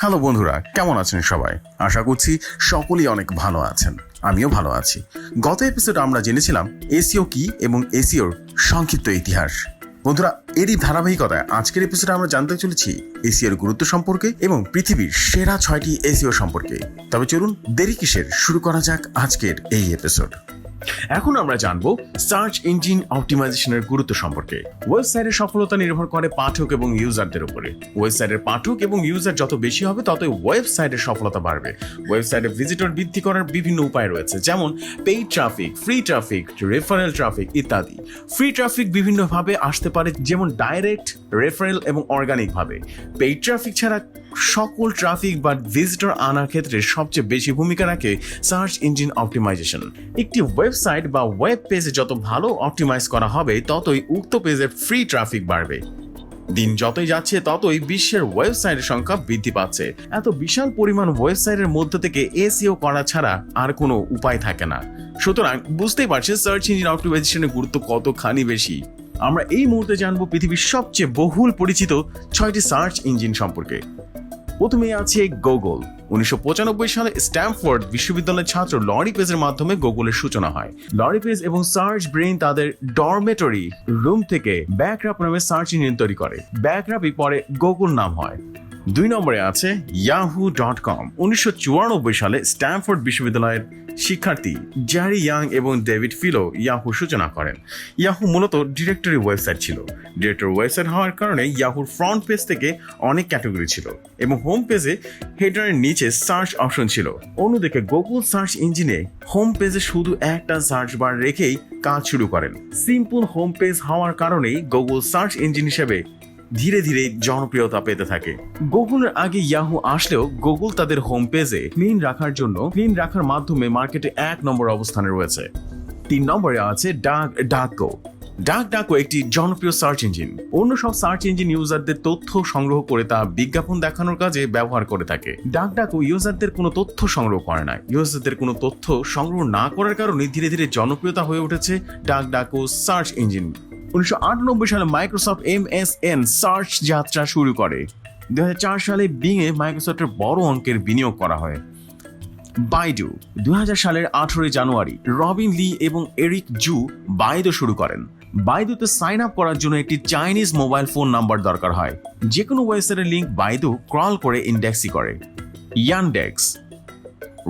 Hello বন্ধুরা, কেমন আছেন সবাই? আশা করছি সকলেই অনেক ভালো আছেন। আমিও ভালো আছি। গত এপিসোডে আমরা জেনেছিলাম এসইও কি এবং এসইওর সংক্ষিপ্ত ইতিহাস। বন্ধুরা, এরই ধারাবাহিকতায় আজকের এপিসোডে আমরা জানতে চলেছি এসইওর গুরুত্ব সম্পর্কে এবং পৃথিবীর সেরা 6টি এসইও সম্পর্কে। তবে চলুন দেরি কিসের, শুরু করা যাক আজকের এই এপিসোড। এখন আমরা জানবো সার্চ ইঞ্জিন অপটিমাইজেশনের গুরুত্ব সম্পর্কে। ওয়েবসাইটের সফলতা নির্ভর করে পাঠক এবং ইউজারদের উপরে। ওয়েবসাইটের পাঠক এবং ইউজার যত বেশি হবে ততই ওয়েবসাইটের সফলতা বাড়বে। ওয়েবসাইটে ভিজিটর বৃদ্ধি করার বিভিন্ন উপায় রয়েছে, যেমন paid traffic, free traffic, referral traffic ইত্যাদি। ফ্রি ট্রাফিক বিভিন্নভাবে আসতে পারে, যেমন ডাইরেক্ট, রেফারেল এবং অর্গানিক ভাবে। পেইড ট্রাফিক ছাড়া সকল ট্রাফিক বা ভিজিটর আনার ক্ষেত্রে সবচেয়ে বেশি ভূমিকা রাখে সার্চ ইঞ্জিন অপটিমাইজেশন। একটি ওয়েবসাইট বা ওয়েব পেজে যত ভালো অপটিমাইজ করা হবে ততই উক্ত পেজের ফ্রি ট্রাফিক বাড়বে। দিন যতই যাচ্ছে ততই বিশ্বের ওয়েবসাইটের সংখ্যা বৃদ্ধি পাচ্ছে। এত বিশাল পরিমাণ ওয়েবসাইটের মধ্য থেকে এসইও করা ছাড়া আর কোনো উপায় থাকে না। সুতরাং বুঝতেই পারছেন সার্চ ইঞ্জিন অপটিমাইজেশনের গুরুত্ব কতখানি বেশি। আমরা এই মুহূর্তে জানবো পৃথিবীর সবচেয়ে বহুল পরিচিত 6টি সার্চ ইঞ্জিন সম্পর্কে। প্রথমে আছে গুগল। 1995 সালে স্ট্যামফোর্ড বিশ্ববিদ্যালয়ের ছাত্র লরি পেজের মাধ্যমে গুগলের সূচনা হয়। লরি পেজ এবং সার্চ ব্রেইন তাদের ডরমেটরি রুম থেকে ব্যাকরাপ নামে সার্চ ইঞ্জিন তৈরি করে। ব্যাকরাপই পরে গুগল নাম হয়। 2 নম্বরে আছে yahoo.com। 1994 সালে স্ট্যামফোর্ড বিশ্ববিদ্যালয়ের শিক্ষার্থী জ্যারি ইয়াং এবং ডেভিড ফিলো ইয়াহু সূচনা করেন। ইয়াহু মূলত ডিরেক্টরি ওয়েবসাইট ছিল। ডিরেক্টরি ওয়েবসাইট হওয়ার কারণে ইয়াহুর ফ্রন্ট পেজ থেকে অনেক ক্যাটাগরি ছিল এবং হোম পেজে হেডারের নিচে সার্চ অপশন ছিল। অন্যদিকে গুগল সার্চ ইঞ্জিনে হোম পেজে শুধু একটা সার্চ বার রেখেই কাজ শুরু করেন। সিম্পল হোম পেজ হওয়ার কারণেই গুগল সার্চ ইঞ্জিন হিসেবে ধীরে ধীরে জনপ্রিয়তা পেতে থাকে। গুগলের আগে ইয়াহু আসলেও গুগল তাদের হোম পেজে ক্লিন রাখার মাধ্যমে মার্কেটে 1 নম্বর অবস্থানে রয়েছে। 3 নম্বরে আছে ডাকডাকো একটি জনপ্রিয় সার্চ ইঞ্জিন। অন্য সব সার্চ ইঞ্জিন ইউজারদের তথ্য সংগ্রহ করে তা বিজ্ঞাপন দেখানোর কাজে ব্যবহার করে থাকে। ডাকডাকো ইউজারদের কোনো তথ্য সংগ্রহ করে না। ইউজারদের কোনো তথ্য সংগ্রহ না করার কারণে ধীরে ধীরে জনপ্রিয়তা হয়ে উঠেছে ডাকডাকো সার্চ ইঞ্জিন। 1998 সালে মাইক্রোসফট MSN সার্চ যাত্রা শুরু করে। 2004 সালে বিংয়ে মাইক্রোসফটের বড় অঙ্কের বিনিয়োগ করা হয়। বাইডু 2000 সালের 18 জানুয়ারি রবিন লি এবং এরিক জু বাইদু শুরু করেন। বাইদুতে সাইন আপ করার জন্য একটি চাইনিজ মোবাইল ফোন নাম্বার দরকার হয়। যে কোনো ওয়েবসাইটের লিঙ্ক বাইদু ক্রল করে ইন্ডেক্সই করে। ইয়ানডেক্স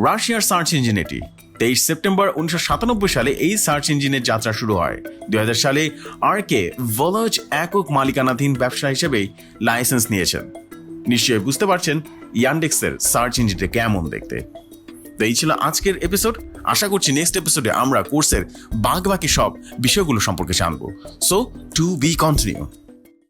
রাশিয়ার সার্চ ইঞ্জিন। এটি 23 সেপ্টেম্বর 1997 সালে এই সার্চ ইঞ্জিনের যাত্রা শুরু হয়। 2000 সালে আরকে ভলজ একক মালিকানাধীন ব্যবসা হিসেবে লাইসেন্স নিয়েছেন। নিশ্চয়ই বুঝতে পারছেন ইয়ানডেক্সের সার্চ ইঞ্জিনটা কেমন দেখতে। তো এই ছিল আজকের এপিসোড। আশা করছি নেক্সট এপিসোডে আমরা কোর্সের বাকি সব বিষয়গুলো সম্পর্কে জানবো। So to be continue.